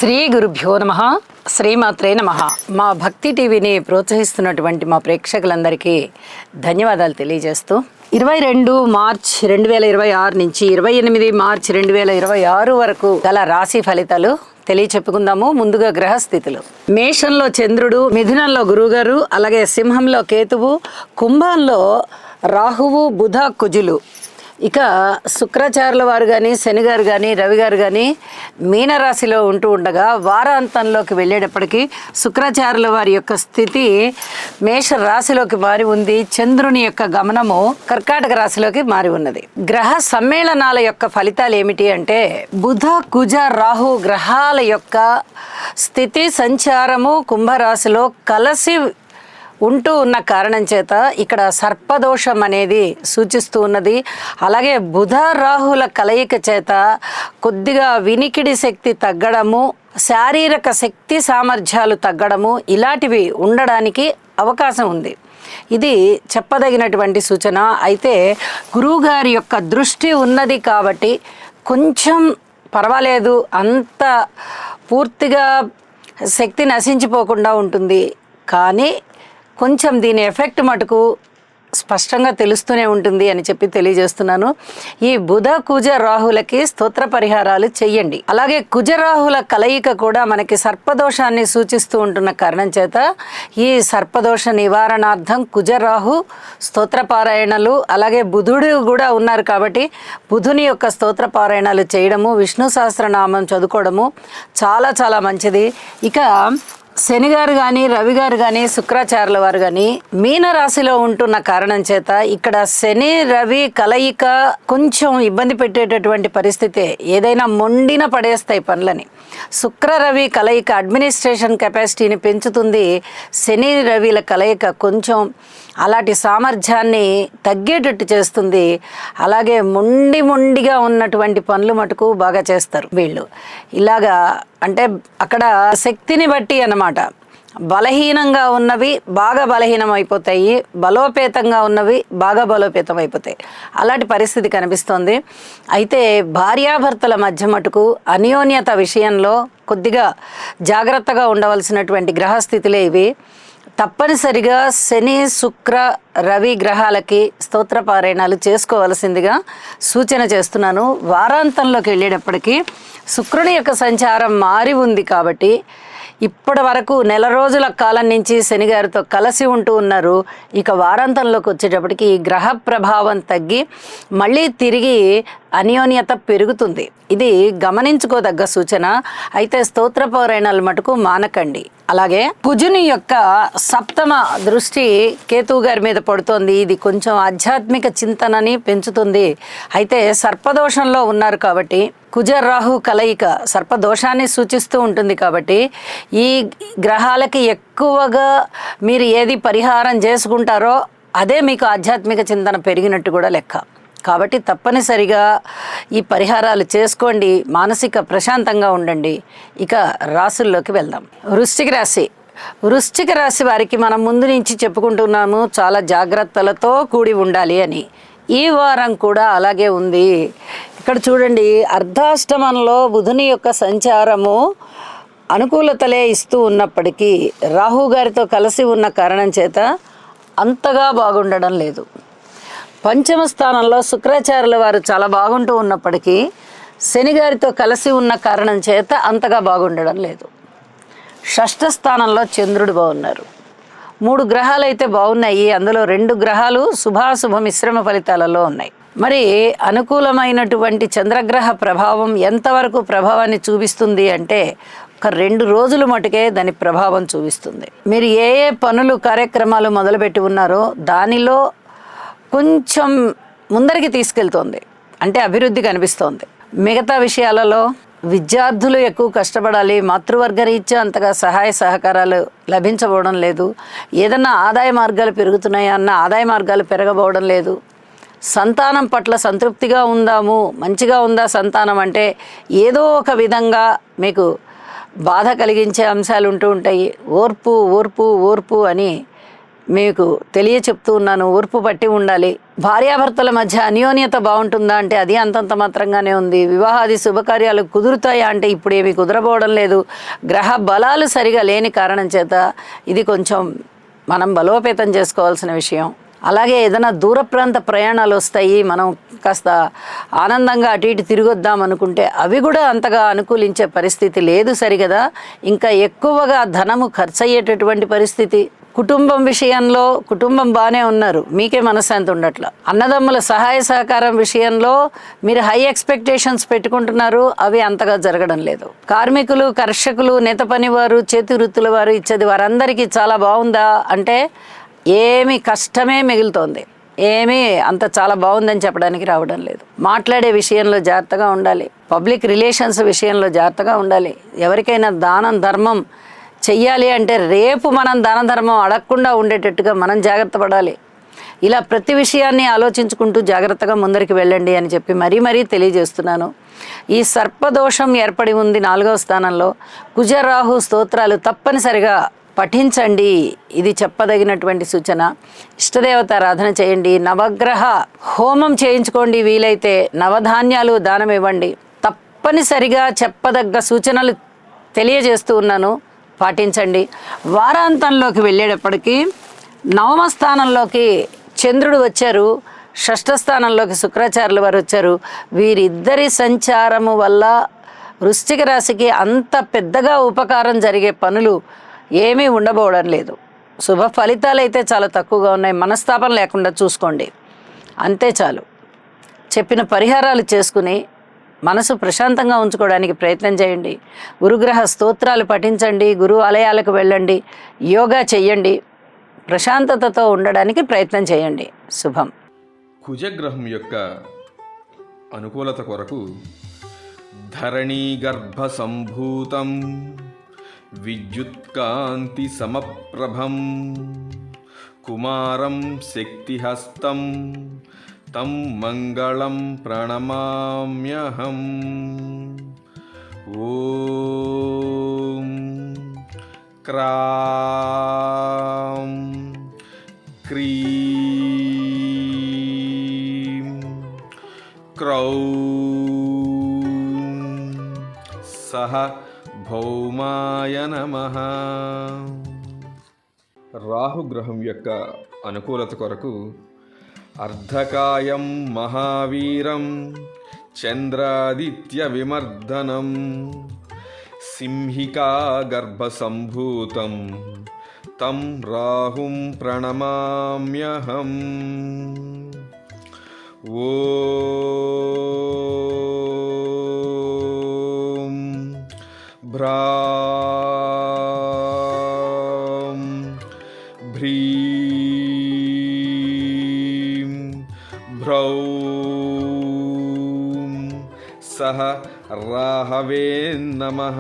శ్రీ గురుభ్యో నమః. శ్రీమాత్రే నమః. మా భక్తి టీవీని ప్రోత్సహిస్తున్నటువంటి మా ప్రేక్షకులందరికీ ధన్యవాదాలు తెలియజేస్తూ 22 మార్చ్ 2026 నుంచి 28 మార్చ్ 2026 వరకు గల రాశి ఫలితాలు తెలియచెప్పుకుందాము. ముందుగా గ్రహస్థితులు: మేషంలో చంద్రుడు, మిథునంలో గురువుగారు, అలాగే సింహంలో కేతువు, కుంభంలో రాహువు, బుధ, కుజులు. ఇక శుక్రాచార్యుల వారు కానీ, శనిగారు కానీ, రవి గారు కానీ మీనరాశిలో ఉంటూ ఉండగా వారాంతంలోకి వెళ్ళేటప్పటికీ శుక్రాచార్యుల వారి యొక్క స్థితి మేష రాశిలోకి మారి ఉంది. చంద్రుని యొక్క గమనము కర్కాటక రాశిలోకి మారి ఉన్నది. గ్రహ సమ్మేళనాల యొక్క ఫలితాలు ఏమిటి అంటే, బుధ, కుజ, రాహు గ్రహాల యొక్క స్థితి సంచారము కుంభరాశిలో కలిసి ఉంటూ ఉన్న కారణం చేత ఇక్కడ సర్పదోషం అనేది సూచిస్తూ ఉన్నది. అలాగే బుధ రాహుల కలయిక చేత కొద్దిగా వినికిడి శక్తి తగ్గడము, శారీరక శక్తి సామర్థ్యాలు తగ్గడము ఇలాంటివి ఉండడానికి అవకాశం ఉంది. ఇది చెప్పదగినటువంటి సూచన. అయితే గురువుగారి యొక్క దృష్టి ఉన్నది కాబట్టి కొంచెం పర్వాలేదు, అంత పూర్తిగా శక్తి నశించిపోకుండా ఉంటుంది. కానీ కొంచెం దీని ఎఫెక్ట్ మటుకు స్పష్టంగా తెలుస్తూనే ఉంటుంది అని చెప్పి తెలియజేస్తున్నాను. ఈ బుధ కుజ రాహులకి స్తోత్ర పరిహారాలు చెయ్యండి. అలాగే కుజరాహుల కలయిక కూడా మనకి సర్పదోషాన్ని సూచిస్తూ ఉంటున్న కారణం చేత ఈ సర్పదోష నివారణార్థం కుజరాహు స్తోత్ర పారాయణలు, అలాగే బుధుడు కూడా ఉన్నారు కాబట్టి బుధుని యొక్క స్తోత్ర పారాయణాలు చేయడము, విష్ణు సహస్రనామం చదువుకోవడము చాలా చాలా మంచిది. ఇక శనిగారు కానీ, రవి గారు కానీ, శుక్రాచార్యుల వారు కానీ మీనరాశిలో ఉంటున్న కారణం చేత ఇక్కడ శని రవి కలయిక కొంచెం ఇబ్బంది పెట్టేటటువంటి పరిస్థితే. ఏదైనా మొండిన పడేస్తాయి పనులని. శుక్ర రవి కలయిక అడ్మినిస్ట్రేషన్ కెపాసిటీని పెంచుతుంది. శని రవిల కలయిక కొంచెం అలాంటి సామర్థ్యాన్ని తగ్గేటట్టు చేస్తుంది. అలాగే మొండిగా ఉన్నటువంటి పనులు మటుకు బాగా చేస్తారు వీళ్ళు. ఇలాగా అంటే అక్కడ శక్తిని బట్టి అన్నమాట. బలహీనంగా ఉన్నవి బాగా బలహీనం అయిపోతాయి, బలోపేతంగా ఉన్నవి బాగా బలోపేతం అయిపోతాయి. అలాంటి పరిస్థితి కనిపిస్తోంది. అయితే భార్యాభర్తల మధ్య మటుకు అన్యోన్యత విషయంలో కొద్దిగా జాగ్రత్తగా ఉండవలసినటువంటి గ్రహస్థితులే ఇవి. తప్పనిసరిగా శని శుక్ర రవి గ్రహాలకి స్తోత్ర పారాయణాలు చేసుకోవలసిందిగా సూచన చేస్తున్నాను. వారాంతంలోకి వెళ్ళేటప్పటికీ శుక్రుని యొక్క సంచారం మారి ఉంది కాబట్టి ఇప్పటి వరకు నెల రోజుల కాలం నుంచి శనిగారితో కలిసి ఉంటూ ఉన్నారు. ఇక వారాంతంలోకి వచ్చేటప్పటికి ఈ గ్రహ ప్రభావం తగ్గి మళ్ళీ తిరిగి అన్యోన్యత పెరుగుతుంది. ఇది గమనించుకోదగ్గ సూచన. అయితే స్తోత్ర పారాయణాలు మటుకు మానకండి. అలాగే కుజుని యొక్క సప్తమ దృష్టి కేతువు గారి మీద పడుతోంది. ఇది కొంచెం ఆధ్యాత్మిక చింతనని పెంచుతుంది. అయితే సర్పదోషంలో ఉన్నారు కాబట్టి కుజరాహు కలయిక సర్పదోషాన్ని సూచిస్తూ ఉంటుంది కాబట్టి ఈ గ్రహాలకి ఎక్కువగా మీరు ఏది పరిహారం చేసుకుంటారో అదే మీకు ఆధ్యాత్మిక చింతన పెరిగినట్టు కూడా లెక్క. కాబట్టి తప్పనిసరిగా ఈ పరిహారాలు చేసుకోండి, మానసిక ప్రశాంతంగా ఉండండి. ఇక రాశుల్లోకి వెళ్దాం. వృశ్చిక రాశి వారికి మనం ముందు నుంచి చెప్పుకుంటున్నాము చాలా జాగ్రత్తలతో కూడి ఉండాలి అని. ఈ వారం కూడా అలాగే ఉంది. ఇక్కడ చూడండి, అర్ధాష్టమంలో బుధుని యొక్క సంచారము అనుకూలతలే ఇస్తూ ఉన్నప్పటికీ రాహు గారితో కలిసి ఉన్న కారణం చేత అంతగా బాగుండడం లేదు. పంచమ స్థానంలో శుక్రాచార్యుల వారు చాలా బాగుంటూ ఉన్నప్పటికీ శనిగారితో కలిసి ఉన్న కారణం చేత అంతగా బాగుండడం లేదు. షష్ఠ స్థానంలో చంద్రుడు బాగున్నారు. 3 గ్రహాలు అయితే బాగున్నాయి. అందులో 2 గ్రహాలు శుభాశుభ మిశ్రమ ఫలితాలలో ఉన్నాయి. మరి అనుకూలమైనటువంటి చంద్రగ్రహ ప్రభావం ఎంతవరకు ప్రభావాన్ని చూపిస్తుంది అంటే ఒక 2 రోజులు మటుకే దాని ప్రభావం చూపిస్తుంది. మీరు ఏ పనులు కార్యక్రమాలు మొదలుపెట్టి ఉన్నారో దానిలో కొంచెం ముందరికి తీసుకెళ్తోంది, అంటే అభివృద్ధి కనిపిస్తోంది. మిగతా విషయాలలో విద్యార్థులు ఎక్కువ కష్టపడాలి. మాతృవర్గ రీత్యా అంతగా సహాయ సహకారాలు లభించబోవడం లేదు. ఏదన్నా ఆదాయ మార్గాలు పెరుగుతున్నాయా అన్న ఆదాయ మార్గాలు పెరగబోవడం లేదు. సంతానం పట్ల సంతృప్తిగా ఉందాము, మంచిగా ఉందా సంతానం అంటే ఏదో ఒక విధంగా మీకు బాధ కలిగించే అంశాలు ఉంటూ ఉంటాయి. ఓర్పు అని మీకు చెప్తూ ఉన్నాను. ఓర్పు పట్టి ఉండాలి. భార్యాభర్తల మధ్య అన్యోన్యత బాగుంటుందా అంటే అది అంతంత మాత్రంగానే ఉంది. వివాహాది శుభకార్యాలు కుదురుతాయా అంటే ఇప్పుడు ఏమీ కుదరబోవడం లేదు. గ్రహ బలాలు సరిగా లేని కారణం చేత ఇది కొంచెం మనం బలోపేతం చేసుకోవాల్సిన విషయం. అలాగే ఏదైనా దూర ప్రాంత ప్రయాణాలు వస్తాయి, మనం కాస్త ఆనందంగా అటు ఇటు తిరిగొద్దాం అనుకుంటే అవి కూడా అంతగా అనుకూలించే పరిస్థితి లేదు సరిగదా. ఇంకా ఎక్కువగా ధనము ఖర్చు అయ్యేటటువంటి పరిస్థితి. కుటుంబం విషయంలో కుటుంబం బాగానే ఉన్నారు, మీకే మనశ్శాంతి ఉండట్ల. అన్నదమ్ముల సహాయ సహకారం విషయంలో మీరు హై ఎక్స్పెక్టేషన్స్ పెట్టుకుంటున్నారు, అవి అంతగా జరగడం లేదు. కార్మికులు, కర్షకులు, నేత పనివారు, చేతి వృత్తుల వారు ఇచ్చేది వారందరికీ చాలా బాగుందా అంటే ఏమి కష్టమే మిగులుతోంది. ఏమీ అంత చాలా బాగుందని చెప్పడానికి రావడం లేదు. మాట్లాడే విషయంలో జాగ్రత్తగా ఉండాలి. పబ్లిక్ రిలేషన్స్ విషయంలో జాగ్రత్తగా ఉండాలి. ఎవరికైనా దానం ధర్మం చెయ్యాలి అంటే రేపు మనం దాన ధర్మం అడగకుండా ఉండేటట్టుగా మనం జాగ్రత్త పడాలి. ఇలా ప్రతి విషయాన్ని ఆలోచించుకుంటూ జాగ్రత్తగా ముందరికి వెళ్ళండి అని చెప్పి మరీ తెలియజేస్తున్నాను. ఈ సర్పదోషం ఏర్పడి ఉంది 4వ స్థానంలో. కుజరాహు స్తోత్రాలు తప్పనిసరిగా పఠించండి, ఇది చెప్పదగినటువంటి సూచన. ఇష్టదేవత ఆరాధన చేయండి, నవగ్రహ హోమం చేయించుకోండి, వీలైతే నవధాన్యాలు దానం ఇవ్వండి. తప్పనిసరిగా చెప్పదగ్గ సూచనలు తెలియజేస్తూ ఉన్నాను, పాటించండి. వారాంతంలోకి వెళ్ళేటప్పటికీ 9వ స్థానంలోకి చంద్రుడు వచ్చారు, 6ఠ స్థానంలోకి శుక్రాచార్యుల వారు వచ్చారు. వీరిద్దరి సంచారము వల్ల వృశ్చిక రాశికి అంత పెద్దగా ఉపకారం జరిగే పనులు ఏమీ ఉండబోవడం లేదు. శుభ ఫలితాలు అయితే చాలా తక్కువగా ఉన్నాయి. మనస్తాపం లేకుండా చూసుకోండి, అంతే చాలు. చెప్పిన పరిహారాలు చేసుకుని మనసు ప్రశాంతంగా ఉంచుకోవడానికి ప్రయత్నం చేయండి. గురుగ్రహ స్తోత్రాలు పఠించండి, గురు ఆలయాలకు వెళ్ళండి, యోగా చెయ్యండి, ప్రశాంతతతో ఉండడానికి ప్రయత్నం చేయండి. శుభం. కుజగ్రహం యొక్క అనుకూలత కొరకు ధరణీ గర్భ సంభూతం విద్యుత్కాంతి సమప్రభం కుమారం శక్తిహస్తం తం మంగళం ప్రణమామ్యహం. ఓం క్రాం క్రీం క్రౌం సహ భౌమాయ నమః. రాహుగ్రహం యొక్క అనుకూలత కొరకు అర్ధకాయం మహావీరం చంద్రాదిత్య విమర్దనం సింహికా గర్భ సంభూతం తం రాహుం ప్రణమామ్యహం. ఓం భ్రాం భ్రీం భ్రౌం సహ రాహవే నమః.